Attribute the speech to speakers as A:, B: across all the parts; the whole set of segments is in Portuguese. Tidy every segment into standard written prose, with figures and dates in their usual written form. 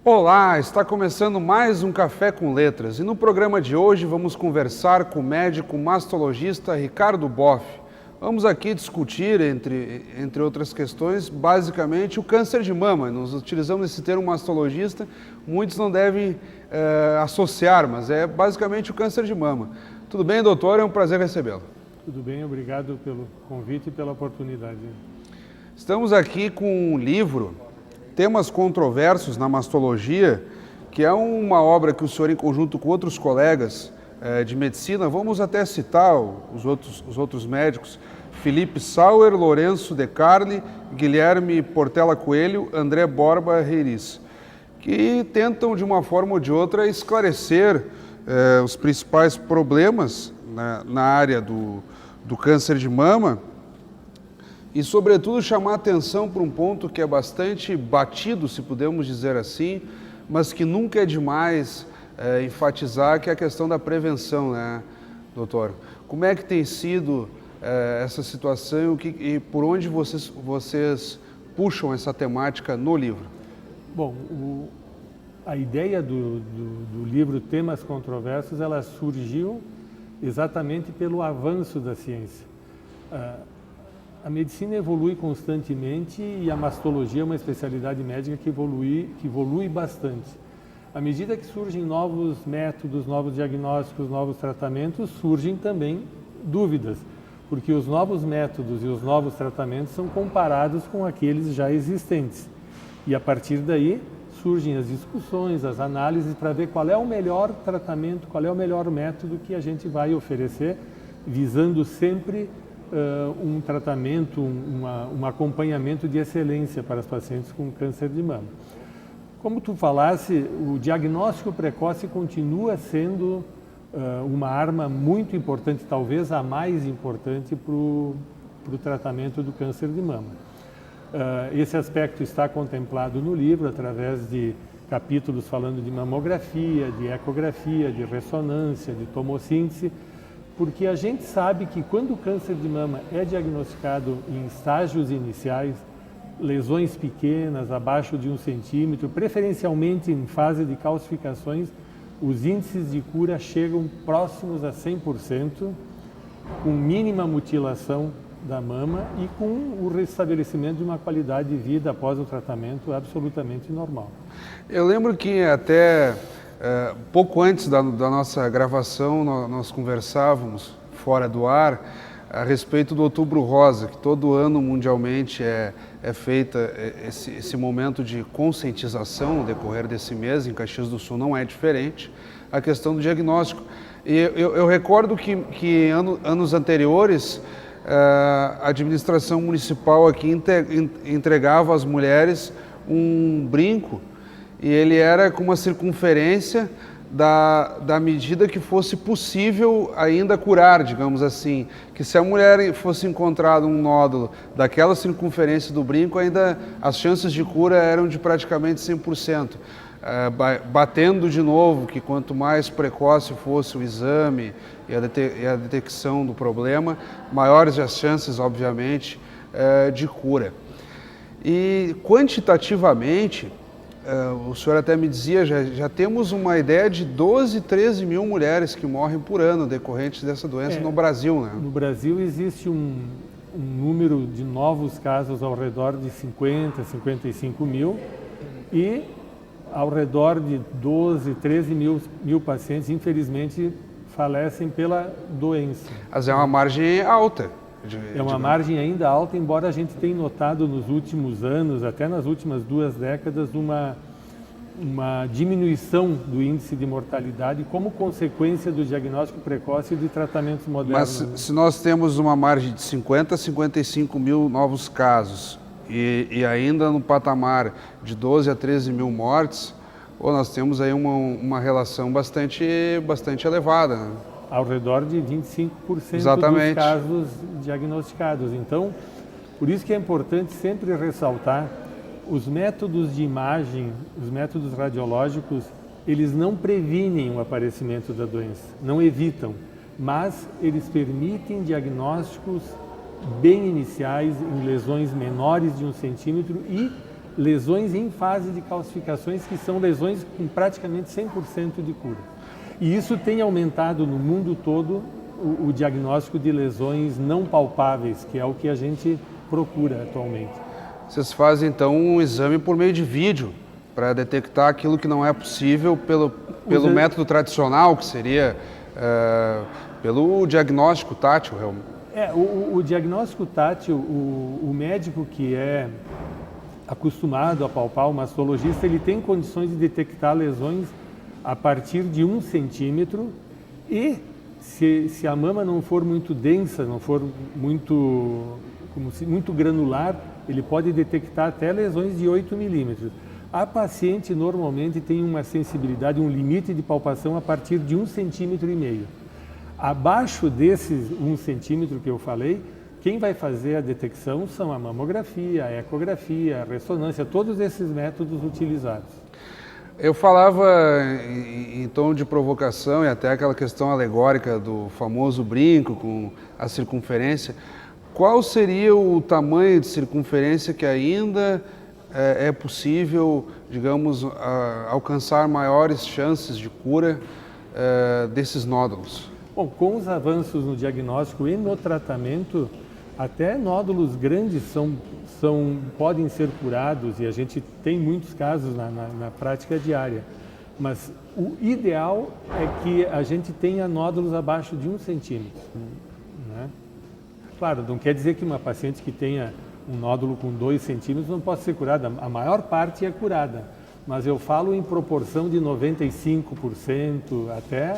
A: Olá, está começando mais um Café com Letras e no programa de hoje vamos conversar com o médico mastologista Ricardo Boff. Vamos aqui discutir, entre outras questões, basicamente o câncer de mama. Nós utilizamos esse termo mastologista, muitos não devem associar, mas é basicamente o câncer de mama. Tudo bem, doutor? É um prazer recebê-lo.
B: Tudo bem, obrigado pelo convite e pela oportunidade.
A: Estamos aqui com um livro, Temas Controversos na Mastologia, que é uma obra que o senhor, em conjunto com outros colegas de medicina, vamos até citar os outros médicos, Felipe Sauer, Lourenço De Carli, Guilherme Portela Coelho, André Borba Reiris, que tentam, de uma forma ou de outra, esclarecer os principais problemas na área do câncer de mama, e, sobretudo, chamar a atenção para um ponto que é bastante batido, se podemos dizer assim, mas que nunca é demais enfatizar, que é a questão da prevenção, né, doutor? Como é que tem sido essa situação e por onde vocês puxam essa temática no livro?
B: Bom, a ideia do livro Temas Controversos, ela surgiu exatamente pelo avanço da ciência. A medicina evolui constantemente e a mastologia é uma especialidade médica que evolui bastante. À medida que surgem novos métodos, novos diagnósticos, novos tratamentos, surgem também dúvidas, porque os novos métodos e os novos tratamentos são comparados com aqueles já existentes. E a partir daí surgem as discussões, as análises para ver qual é o melhor tratamento, qual é o melhor método que a gente vai oferecer, visando sempre um tratamento, um acompanhamento de excelência para os pacientes com câncer de mama. Como tu falasse, o diagnóstico precoce continua sendo uma arma muito importante, talvez a mais importante para o tratamento do câncer de mama. Esse aspecto está contemplado no livro através de capítulos falando de mamografia, de ecografia, de ressonância, de tomossíntese, porque a gente sabe que quando o câncer de mama é diagnosticado em estágios iniciais, lesões pequenas, abaixo de 1 centímetro, preferencialmente em fase de calcificações, os índices de cura chegam próximos a 100%, com mínima mutilação da mama e com o restabelecimento de uma qualidade de vida após o tratamento absolutamente normal.
A: Eu lembro que até pouco antes da nossa gravação, nós conversávamos fora do ar a respeito do Outubro Rosa, que todo ano mundialmente é feita esse momento de conscientização no decorrer desse mês, em Caxias do Sul não é diferente, a questão do diagnóstico. E eu recordo que anos anteriores a administração municipal aqui entregava às mulheres um brinco, e ele era com uma circunferência da medida que fosse possível ainda curar, digamos assim. Que se a mulher fosse encontrado um nódulo daquela circunferência do brinco, ainda as chances de cura eram de praticamente 100%. Batendo de novo que quanto mais precoce fosse o exame e a detecção do problema, maiores as chances, obviamente, de cura. E quantitativamente, o senhor até me dizia, já temos uma ideia de 12, 13 mil mulheres que morrem por ano decorrentes dessa doença no Brasil, né?
B: No Brasil existe um número de novos casos ao redor de 50, 55 mil e ao redor de 12, 13 mil pacientes, infelizmente, falecem pela doença.
A: Mas é uma margem alta.
B: É uma margem ainda alta, embora a gente tenha notado nos últimos anos, até nas últimas 2 décadas, uma diminuição do índice de mortalidade como consequência do diagnóstico precoce e de tratamentos modernos.
A: Mas se nós temos uma margem de 50 a 55 mil novos casos e ainda no patamar de 12 a 13 mil mortes, nós temos aí uma relação bastante elevada, né?
B: Ao redor de 25%
A: Exatamente.
B: dos casos diagnosticados. Então, por isso que é importante sempre ressaltar os métodos de imagem, os métodos radiológicos, eles não previnem o aparecimento da doença, não evitam, mas eles permitem diagnósticos bem iniciais em lesões menores de 1 centímetro e lesões em fase de calcificações, que são lesões com praticamente 100% de cura. E isso tem aumentado no mundo todo o diagnóstico de lesões não palpáveis, que é o que a gente procura atualmente.
A: Vocês fazem então um exame por meio de vídeo para detectar aquilo que não é possível pelo método tradicional, que seria pelo diagnóstico tátil.
B: O diagnóstico tátil, o médico que é acostumado a palpar, o mastologista, ele tem condições de detectar lesões a partir de 1 centímetro e se a mama não for muito densa, não for muito granular, ele pode detectar até lesões de 8 milímetros. A paciente normalmente tem uma sensibilidade, um limite de palpação a partir de 1,5 centímetros. Abaixo desses 1 centímetro que eu falei, quem vai fazer a detecção são a mamografia, a ecografia, a ressonância, todos esses métodos utilizados.
A: Eu falava em tom de provocação e até aquela questão alegórica do famoso brinco com a circunferência. Qual seria o tamanho de circunferência que ainda é possível, digamos, alcançar maiores chances de cura desses nódulos?
B: Bom, com os avanços no diagnóstico e no tratamento, até nódulos grandes podem ser curados, e a gente tem muitos casos na prática diária. Mas o ideal é que a gente tenha nódulos abaixo de 1 centímetro. Né? Claro, não quer dizer que uma paciente que tenha um nódulo com 2 centímetros não possa ser curada. A maior parte é curada, mas eu falo em proporção de 95% até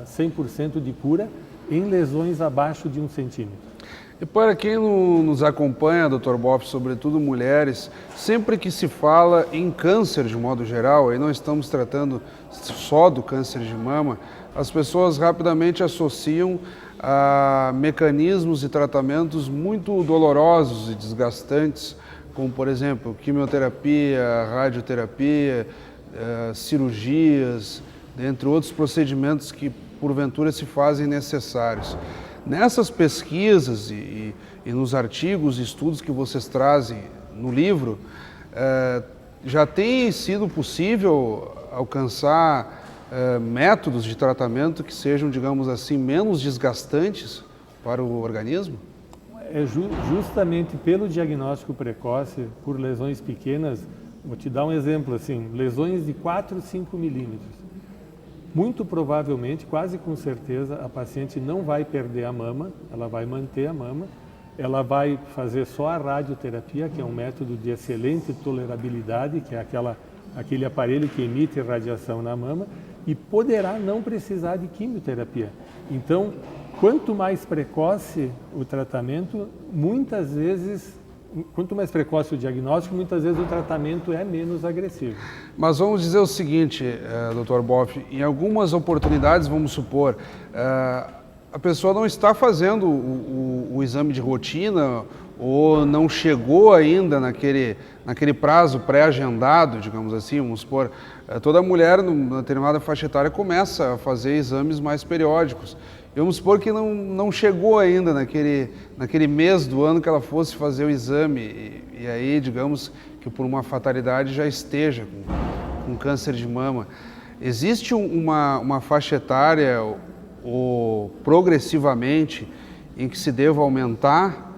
B: 100% de cura em lesões abaixo de 1 centímetro.
A: E para quem nos acompanha, Dr. Boff, sobretudo mulheres, sempre que se fala em câncer de modo geral, e não estamos tratando só do câncer de mama, as pessoas rapidamente associam a mecanismos e tratamentos muito dolorosos e desgastantes, como, por exemplo, quimioterapia, radioterapia, cirurgias, entre outros procedimentos que, porventura, se fazem necessários. Nessas pesquisas e nos artigos e estudos que vocês trazem no livro, já tem sido possível alcançar métodos de tratamento que sejam, digamos assim, menos desgastantes para o organismo?
B: É justamente pelo diagnóstico precoce, por lesões pequenas, vou te dar um exemplo assim, lesões de 4, 5 milímetros. Muito provavelmente, quase com certeza, a paciente não vai perder a mama, ela vai manter a mama, ela vai fazer só a radioterapia, que é um método de excelente tolerabilidade, que é aquele aparelho que emite radiação na mama, e poderá não precisar de quimioterapia. Então, quanto mais precoce o tratamento, quanto mais precoce o diagnóstico, muitas vezes o tratamento é menos agressivo.
A: Mas vamos dizer o seguinte, Dr. Boff, em algumas oportunidades, vamos supor, a pessoa não está fazendo o exame de rotina ou não chegou ainda naquele prazo pré-agendado, digamos assim, vamos supor, toda mulher, numa determinada faixa etária, começa a fazer exames mais periódicos. E vamos supor que não chegou ainda naquele mês do ano que ela fosse fazer o exame e aí, digamos, que por uma fatalidade já esteja com câncer de mama. Existe uma faixa etária ou progressivamente em que se deva aumentar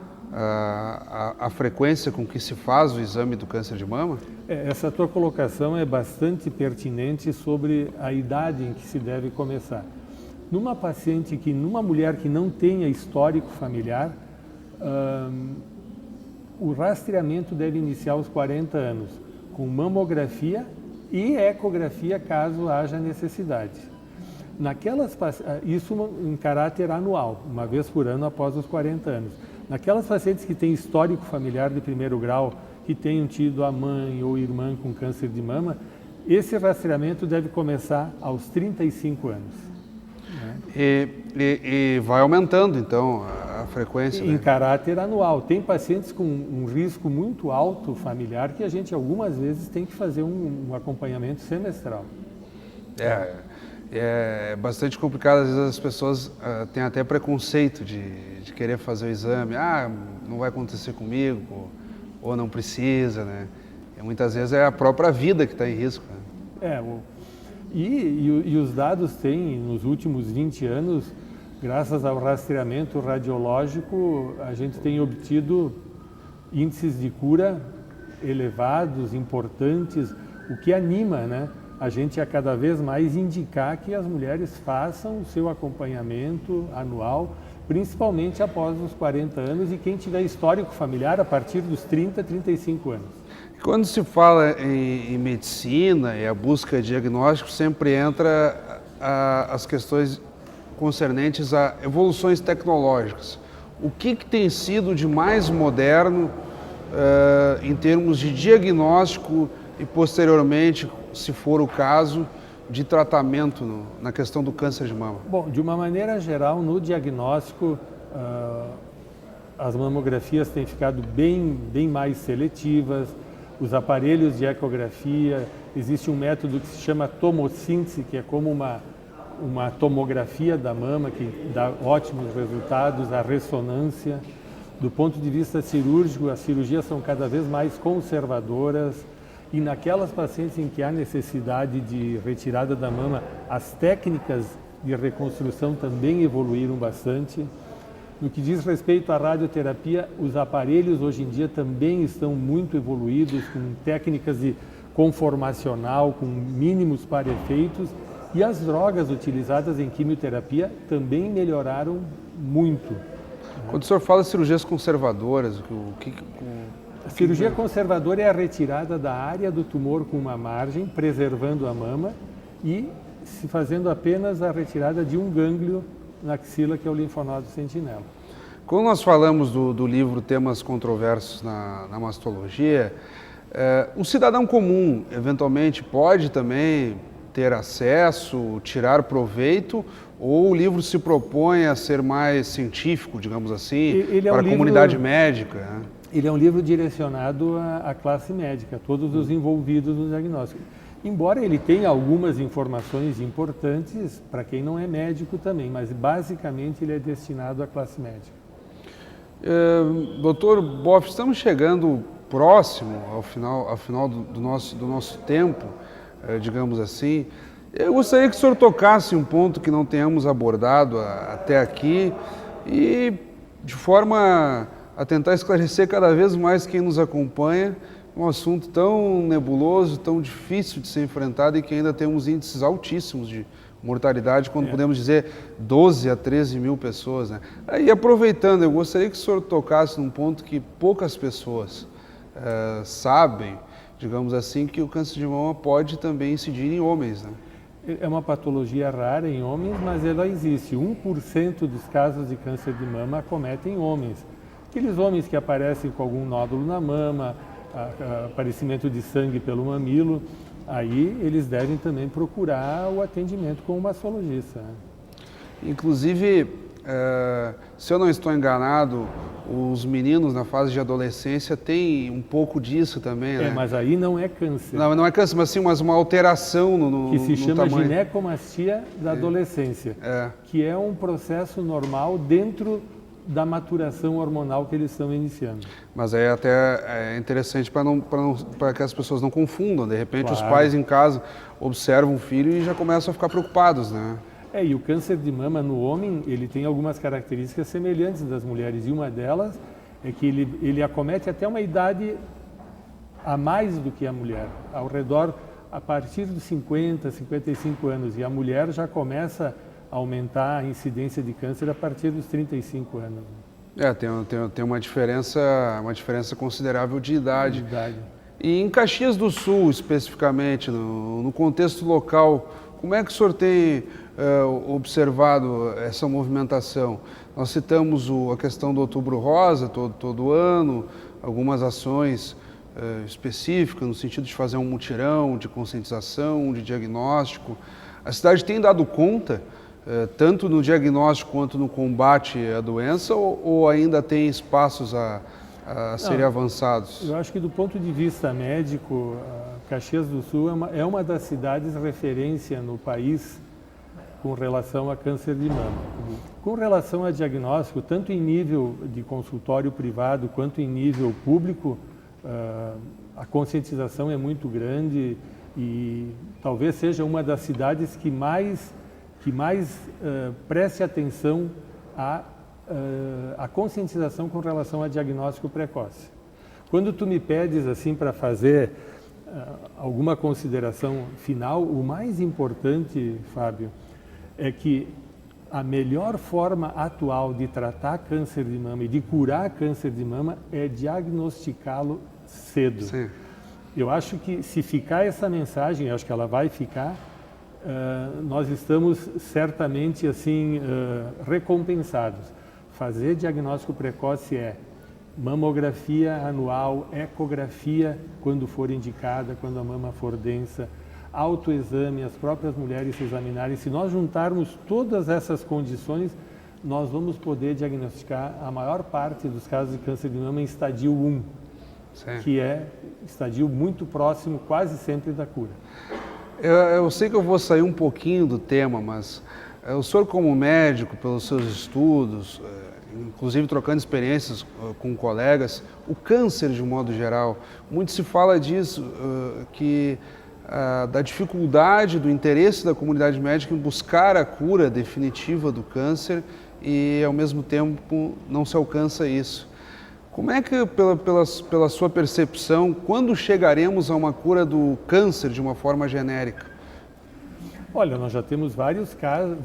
A: a frequência com que se faz o exame do câncer de mama?
B: Essa tua colocação é bastante pertinente sobre a idade em que se deve começar. Numa mulher que não tenha histórico familiar, o rastreamento deve iniciar aos 40 anos, com mamografia e ecografia, caso haja necessidade. Isso em caráter anual, uma vez por ano após os 40 anos. Naquelas pacientes que têm histórico familiar de primeiro grau, que tenham tido a mãe ou irmã com câncer de mama, esse rastreamento deve começar aos 35 anos.
A: E vai aumentando, então, a frequência?
B: Em caráter anual. Tem pacientes com um risco muito alto familiar que a gente algumas vezes tem que fazer um acompanhamento semestral.
A: É bastante complicado, às vezes as pessoas têm até preconceito de querer fazer o exame. Não vai acontecer comigo, ou não precisa, né? E muitas vezes é a própria vida que está em risco. Né?
B: E os dados têm, nos últimos 20 anos, graças ao rastreamento radiológico, a gente tem obtido índices de cura elevados, importantes, o que anima, né, a gente a cada vez mais indicar que as mulheres façam o seu acompanhamento anual, principalmente após os 40 anos e quem tiver histórico familiar a partir dos 30, 35 anos.
A: Quando se fala em medicina e a busca de diagnóstico, sempre entra as questões concernentes a evoluções tecnológicas. O que tem sido de mais moderno em termos de diagnóstico e posteriormente, se for o caso, de tratamento na questão do câncer de mama?
B: Bom, de uma maneira geral, no diagnóstico, as mamografias têm ficado bem mais seletivas, os aparelhos de ecografia, existe um método que se chama tomossíntese, que é como uma tomografia da mama, que dá ótimos resultados, a ressonância. Do ponto de vista cirúrgico, as cirurgias são cada vez mais conservadoras e naquelas pacientes em que há necessidade de retirada da mama, as técnicas de reconstrução também evoluíram bastante. No que diz respeito à radioterapia, os aparelhos hoje em dia também estão muito evoluídos, com técnicas de conformacional, com mínimos para-efeitos, e as drogas utilizadas em quimioterapia também melhoraram muito.
A: Quando o senhor fala de cirurgias conservadoras,
B: A cirurgia conservadora é a retirada da área do tumor com uma margem, preservando a mama e se fazendo apenas a retirada de um gânglio na axila, que é o linfonodo sentinela.
A: Quando nós falamos do livro Temas Controversos na Mastologia, o cidadão comum, eventualmente, pode também ter acesso, tirar proveito, ou o livro se propõe a ser mais científico, digamos assim, para a comunidade médica? Né?
B: Ele é um livro direcionado à classe médica, a todos os envolvidos no diagnóstico. Embora ele tenha algumas informações importantes para quem não é médico também, mas basicamente ele é destinado à classe médica.
A: Doutor Boff, estamos chegando próximo ao final do nosso tempo, digamos assim. Eu gostaria que o senhor tocasse um ponto que não tenhamos abordado até aqui e de forma a tentar esclarecer cada vez mais quem nos acompanha, um assunto tão nebuloso, tão difícil de ser enfrentado e que ainda temos índices altíssimos de mortalidade, quando podemos dizer 12 a 13 mil pessoas. Né? E aproveitando, eu gostaria que o senhor tocasse num ponto que poucas pessoas sabem, digamos assim, que o câncer de mama pode também incidir em homens. Né?
B: É uma patologia rara em homens, mas ela existe. 1% dos casos de câncer de mama acometem homens. Aqueles homens que aparecem com algum nódulo na mama, aparecimento de sangue pelo mamilo, aí eles devem também procurar o atendimento com o mastologista.
A: Inclusive, se eu não estou enganado, os meninos na fase de adolescência têm um pouco disso também, né?
B: Mas aí não é câncer.
A: Não é câncer, mas sim uma alteração no
B: que se chama
A: tamanho.
B: ginecomastia da adolescência, que é um processo normal dentro da maturação hormonal que eles estão iniciando.
A: Mas aí até é interessante para que as pessoas não confundam. De repente,
B: Claro.
A: Os pais em casa observam o filho e já começam a ficar preocupados, né?
B: E o câncer de mama no homem, ele tem algumas características semelhantes das mulheres, e uma delas é que ele acomete até uma idade a mais do que a mulher, ao redor, a partir dos 50, 55 anos, e a mulher já começa a aumentar a incidência de câncer a partir dos 35 anos.
A: Tem uma diferença considerável de idade. E em Caxias do Sul, especificamente, no contexto local, como é que o senhor tem observado essa movimentação? Nós citamos a questão do Outubro Rosa todo ano, algumas ações específicas no sentido de fazer um mutirão de conscientização, de diagnóstico. A cidade tem dado conta, tanto no diagnóstico quanto no combate à doença, ou ainda tem espaços a serem avançados? Eu
B: acho que do ponto de vista médico, Caxias do Sul é uma das cidades referência no país com relação a câncer de mama. Com relação a diagnóstico, tanto em nível de consultório privado quanto em nível público, a conscientização é muito grande e talvez seja uma das cidades que mais preste atenção à conscientização com relação a diagnóstico precoce. Quando tu me pedes assim para fazer alguma consideração final, o mais importante, Fábio, é que a melhor forma atual de tratar câncer de mama e de curar câncer de mama é diagnosticá-lo cedo.
A: Sim.
B: Eu acho que se ficar essa mensagem, eu acho que ela vai ficar, nós estamos certamente assim recompensados. Fazer diagnóstico precoce é mamografia anual, ecografia quando for indicada, quando a mama for densa, autoexame, as próprias mulheres se examinarem. Se nós juntarmos todas essas condições, nós vamos poder diagnosticar a maior parte dos casos de câncer de mama em estadio 1,
A: Sim.
B: que é estadio muito próximo, quase sempre, da cura.
A: Eu sei que eu vou sair um pouquinho do tema, mas o senhor como médico, pelos seus estudos, inclusive trocando experiências com colegas, o câncer de um modo geral, muito se fala disso, da dificuldade, do interesse da comunidade médica em buscar a cura definitiva do câncer e, ao mesmo tempo, não se alcança isso. Como é que, pela sua percepção, quando chegaremos a uma cura do câncer de uma forma genérica?
B: Olha, nós já temos vários casos,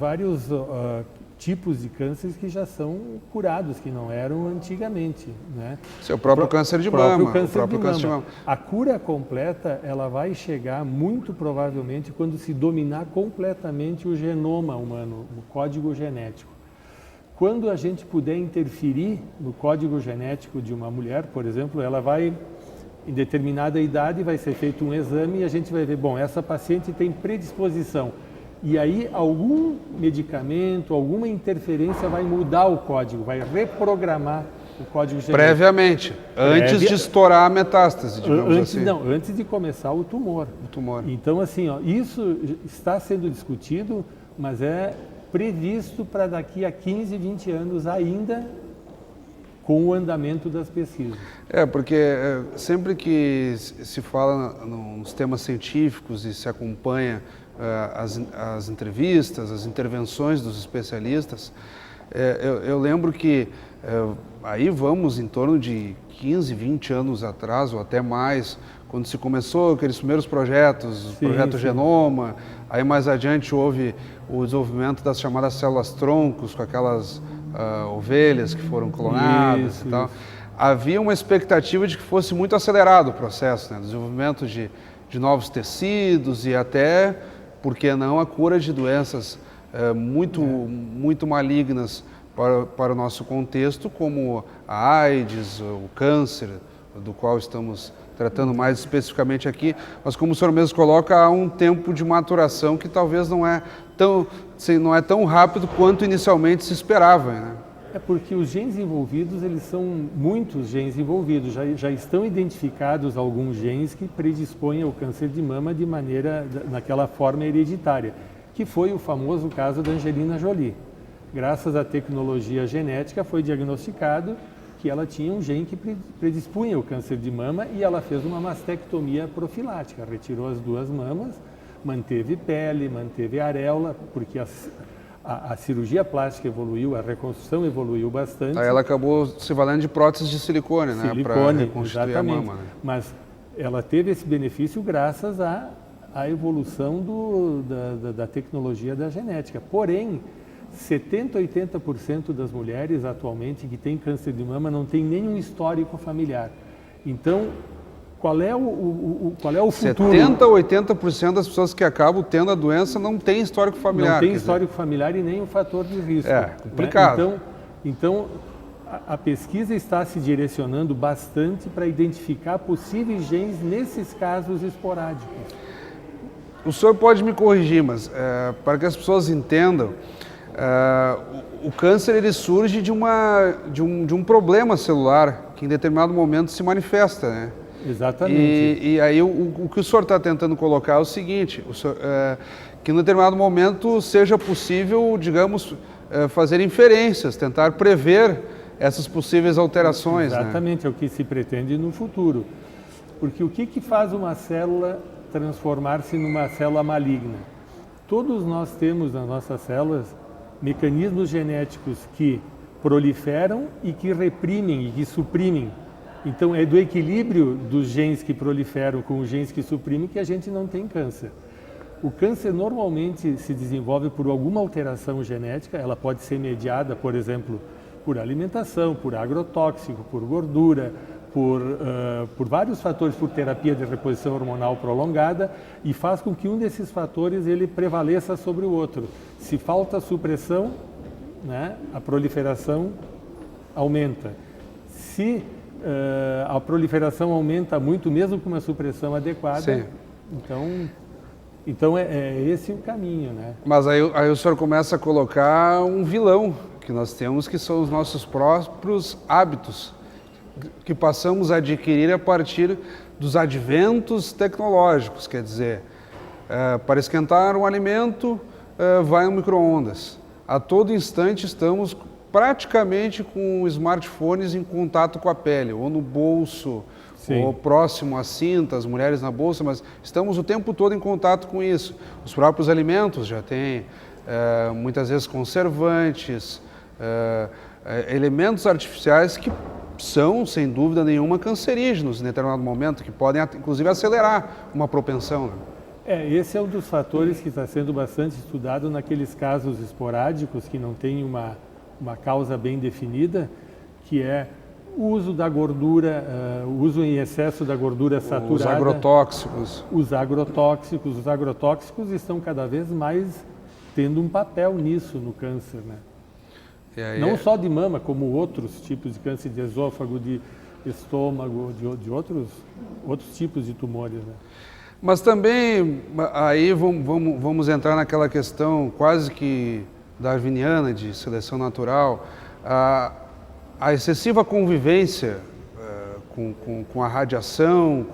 B: tipos de cânceres que já são curados, que não eram antigamente, né?
A: Seu próprio câncer de mama. O próprio câncer de mama.
B: A cura completa, ela vai chegar muito provavelmente quando se dominar completamente o genoma humano, o código genético. Quando a gente puder interferir no código genético de uma mulher, por exemplo, ela vai, em determinada idade, vai ser feito um exame e a gente vai ver, bom, essa paciente tem predisposição. E aí algum medicamento, alguma interferência vai mudar o código, vai reprogramar o código genético.
A: Previamente, antes de estourar a metástase, digamos assim.
B: Não, antes de começar o tumor. Então, assim, isso está sendo discutido, mas é previsto para daqui a 15, 20 anos ainda, com o andamento das pesquisas.
A: Porque sempre que se fala nos temas científicos e se acompanha as entrevistas, as intervenções dos especialistas, eu lembro que aí vamos em torno de 15, 20 anos atrás, ou até mais, quando se começou aqueles primeiros projetos, o projeto Genoma, aí mais adiante houve o desenvolvimento das chamadas células-troncos, com aquelas ovelhas que foram clonadas e tal. Havia uma expectativa de que fosse muito acelerado o processo, né? Desenvolvimento de novos tecidos e até, por que não, a cura de doenças muito malignas para o nosso contexto, como a AIDS, o câncer, do qual estamos tratando mais especificamente aqui, mas como o senhor mesmo coloca, há um tempo de maturação que talvez não é tão rápido quanto inicialmente se esperava, né?
B: É porque os genes envolvidos, eles são muitos genes envolvidos, já estão identificados alguns genes que predispõem ao câncer de mama naquela forma hereditária, que foi o famoso caso da Angelina Jolie. Graças à tecnologia genética foi diagnosticado que ela tinha um gene que predispunha ao câncer de mama e ela fez uma mastectomia profilática, retirou as duas mamas, manteve pele, manteve areola, porque a cirurgia plástica evoluiu, a reconstrução evoluiu bastante.
A: Aí ela acabou se valendo de próteses de silicone, né, para reconstruir a mama. Né?
B: Mas ela teve esse benefício graças à evolução da tecnologia da genética. Porém, 70% a 80% das mulheres atualmente que têm câncer de mama não tem nenhum histórico familiar. Então, qual é o futuro?
A: 70% a 80% das pessoas que acabam tendo a doença não tem histórico familiar.
B: Não tem histórico familiar e nem um fator de risco.
A: É complicado.
B: Né? Então a pesquisa está se direcionando bastante para identificar possíveis genes nesses casos esporádicos.
A: O senhor pode me corrigir, mas para que as pessoas entendam, o câncer ele surge de um problema celular que em determinado momento se manifesta, né?
B: Exatamente.
A: E aí o que o senhor está tentando colocar é o seguinte, que em determinado momento seja possível, digamos, fazer inferências, tentar prever essas possíveis alterações.
B: Exatamente,
A: né?
B: É o que se pretende no futuro. Porque o que faz uma célula transformar-se numa célula maligna? Todos nós temos nas nossas células mecanismos genéticos que proliferam e que reprimem e que suprimem. Então é do equilíbrio dos genes que proliferam com os genes que suprimem que a gente não tem câncer. O câncer normalmente se desenvolve por alguma alteração genética, ela pode ser mediada, por exemplo, por alimentação, por agrotóxico, por gordura, por vários fatores, por terapia de reposição hormonal prolongada, e faz com que um desses fatores ele prevaleça sobre o outro. Se falta supressão, né, a proliferação aumenta. Se a proliferação aumenta muito, mesmo com uma supressão adequada,
A: Sim.
B: então é esse o caminho, né?
A: Mas aí o senhor começa a colocar um vilão que nós temos, que são os nossos próprios hábitos, que passamos a adquirir a partir dos adventos tecnológicos. Quer dizer, para esquentar um alimento, vai no micro-ondas. A todo instante estamos praticamente com smartphones em contato com a pele, ou no bolso,
B: Sim.
A: ou próximo à cinta, as mulheres na bolsa, mas estamos o tempo todo em contato com isso. Os próprios alimentos já têm muitas vezes conservantes, elementos artificiais que são, sem dúvida nenhuma, cancerígenos em determinado momento, que podem inclusive acelerar uma propensão. Né?
B: Esse é um dos fatores que está sendo bastante estudado naqueles casos esporádicos que não tem uma causa bem definida, que é o uso da gordura, o uso em excesso da gordura saturada.
A: Os agrotóxicos.
B: Os agrotóxicos estão cada vez mais tendo um papel nisso no câncer, né? Não só de mama, como outros tipos de câncer de esôfago, de estômago, de outros tipos de tumores, né?
A: Mas também, aí vamos entrar naquela questão quase que darwiniana de seleção natural, a excessiva convivência com a radiação,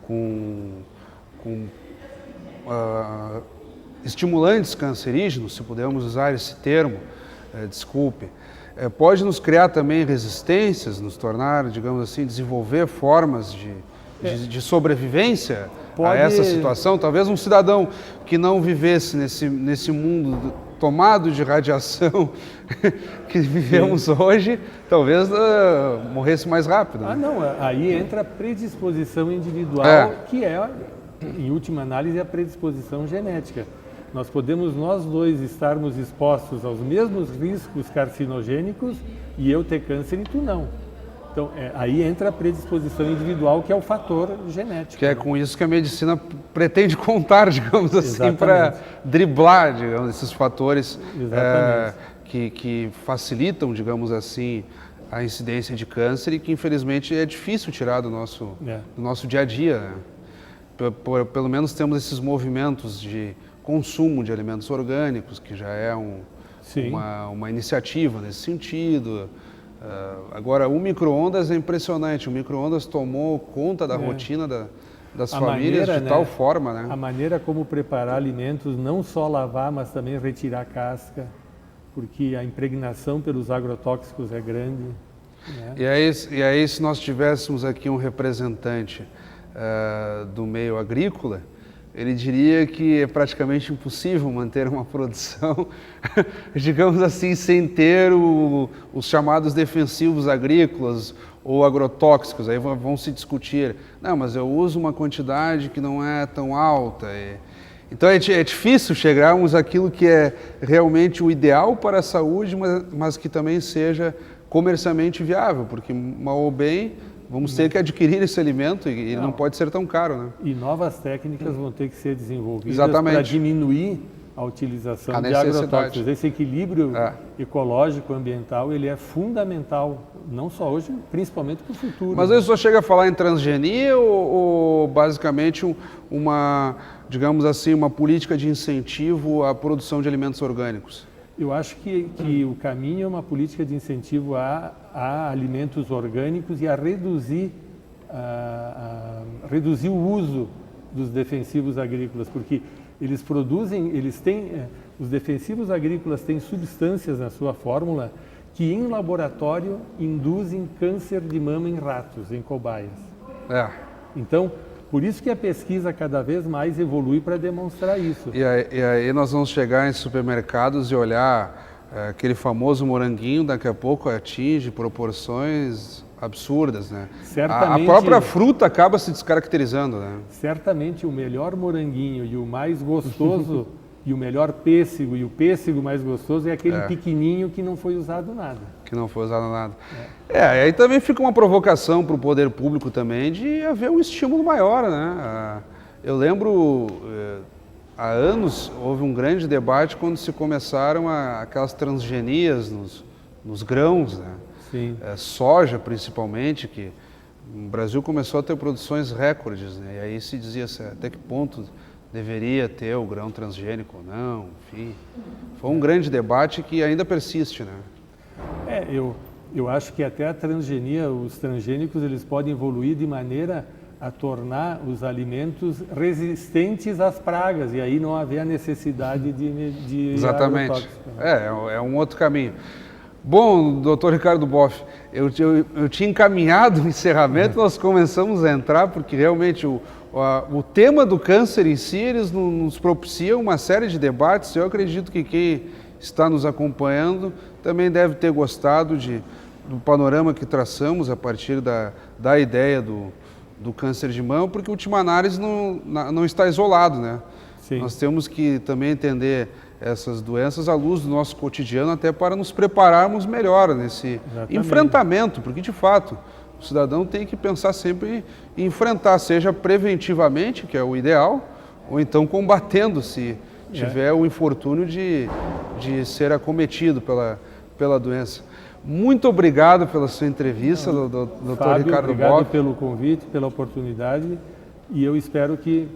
A: com estimulantes cancerígenos, se pudermos usar esse termo, pode nos criar também resistências, nos tornar, digamos assim, desenvolver formas de sobrevivência a essa situação. Talvez um cidadão que não vivesse nesse mundo tomado de radiação que vivemos hoje, talvez morresse mais rápido. Né?
B: Não, aí entra a predisposição individual, que é, em última análise, a predisposição genética. Nós podemos, nós dois, estarmos expostos aos mesmos riscos carcinogênicos e eu ter câncer e tu não. Então, aí entra a predisposição individual, que é o fator genético.
A: Que é com isso que a medicina pretende contar, digamos assim, para driblar, digamos, esses fatores que facilitam, digamos assim, a incidência de câncer e que, infelizmente, é difícil tirar do nosso dia a dia. Né? Pelo menos temos esses movimentos de consumo de alimentos orgânicos, que já é uma iniciativa nesse sentido. Agora, o micro-ondas é impressionante. O micro-ondas tomou conta da rotina das famílias de tal forma, né?
B: A maneira como preparar alimentos, não só lavar, mas também retirar a casca, porque a impregnação pelos agrotóxicos é grande. Né?
A: E aí, se nós tivéssemos aqui um representante do meio agrícola, ele diria que é praticamente impossível manter uma produção, digamos assim, sem ter os chamados defensivos agrícolas ou agrotóxicos. Aí vão se discutir, não, mas eu uso uma quantidade que não é tão alta. Então é difícil chegarmos àquilo que é realmente o ideal para a saúde, mas que também seja comercialmente viável, porque mal ou bem vamos ter que adquirir esse alimento e ele não pode ser tão caro, né?
B: E novas técnicas vão ter que ser desenvolvidas para diminuir a utilização de agrotóxicos. Esse equilíbrio ecológico, ambiental, ele é fundamental, não só hoje, principalmente para o futuro.
A: Mas aí só chega a falar em transgenia ou basicamente digamos assim, uma política de incentivo à produção de alimentos orgânicos?
B: Eu acho que o caminho é uma política de incentivo a alimentos orgânicos e a reduzir o uso dos defensivos agrícolas, porque os defensivos agrícolas têm substâncias na sua fórmula que em laboratório induzem câncer de mama em ratos, em cobaias. Então, por isso que a pesquisa cada vez mais evolui para demonstrar isso.
A: E aí nós vamos chegar em supermercados e olhar aquele famoso moranguinho, daqui a pouco atinge proporções absurdas, né?
B: Certamente,
A: a própria fruta acaba se descaracterizando, né?
B: Certamente o melhor moranguinho e o mais gostoso e o melhor pêssego e o pêssego mais gostoso é aquele pequenininho que não foi usado nada.
A: Que não foi usado nada. Aí também fica uma provocação para o poder público também de haver um estímulo maior, né? Eu lembro, há anos, houve um grande debate quando se começaram aquelas transgenias nos grãos, né?
B: Sim.
A: Soja principalmente, que o Brasil começou a ter produções recordes, né? E aí se dizia até que ponto deveria ter o grão transgênico ou não, enfim. Foi um grande debate que ainda persiste, né?
B: Eu acho que até a transgenia, os transgênicos, eles podem evoluir de maneira a tornar os alimentos resistentes às pragas e aí não haver a necessidade de
A: Exatamente.
B: agrotóxico, né?
A: É um outro caminho. Bom, doutor Ricardo Boff, eu tinha encaminhado o encerramento, nós começamos a entrar, porque realmente o tema do câncer em si, eles nos propiciam uma série de debates. Eu acredito que quem está nos acompanhando também deve ter gostado do panorama que traçamos a partir da ideia do câncer de mama, porque, em última análise, não está isolado, né?
B: Sim.
A: Nós temos que também entender essas doenças à luz do nosso cotidiano, até para nos prepararmos melhor nesse enfrentamento, porque, de fato, o cidadão tem que pensar sempre em enfrentar, seja preventivamente, que é o ideal, ou então combatendo, se tiver o infortúnio de ser acometido pela doença. Muito obrigado pela sua entrevista, doutor Ricardo Boff.
B: Obrigado pelo convite, pela oportunidade, e eu espero que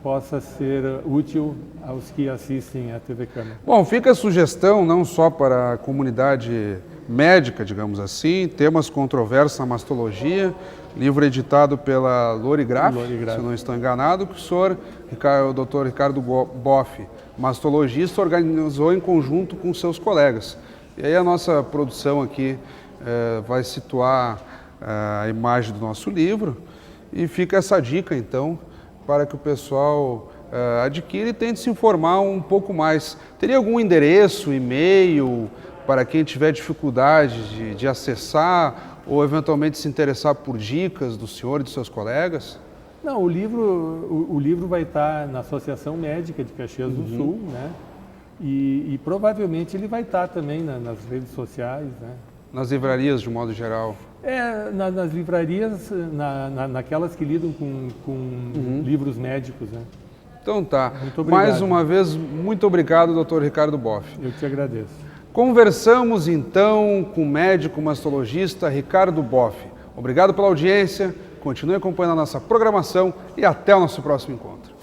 B: possa ser útil aos que assistem à TV Câmara.
A: Bom, fica a sugestão não só para a comunidade médica, digamos assim, temas controversos na mastologia, livro editado pela Lori Graff, se eu não estou enganado, que o doutor Ricardo Boff, mastologista, organizou em conjunto com seus colegas. E aí a nossa produção aqui vai situar a imagem do nosso livro e fica essa dica, então, para que o pessoal adquira e tente se informar um pouco mais. Teria algum endereço, e-mail, para quem tiver dificuldade de acessar ou eventualmente se interessar por dicas do senhor e dos seus colegas?
B: Não, o livro vai estar na Associação Médica de Caxias do Sul, né? E provavelmente ele vai estar também nas redes sociais, né? Nas
A: livrarias, de modo geral?
B: Nas livrarias, naquelas que lidam com livros médicos, né?
A: Então tá. Muito obrigado. Mais uma vez, muito obrigado, doutor Ricardo Boff.
B: Eu te agradeço.
A: Conversamos então com o médico mastologista Ricardo Boff. Obrigado pela audiência, continue acompanhando a nossa programação e até o nosso próximo encontro.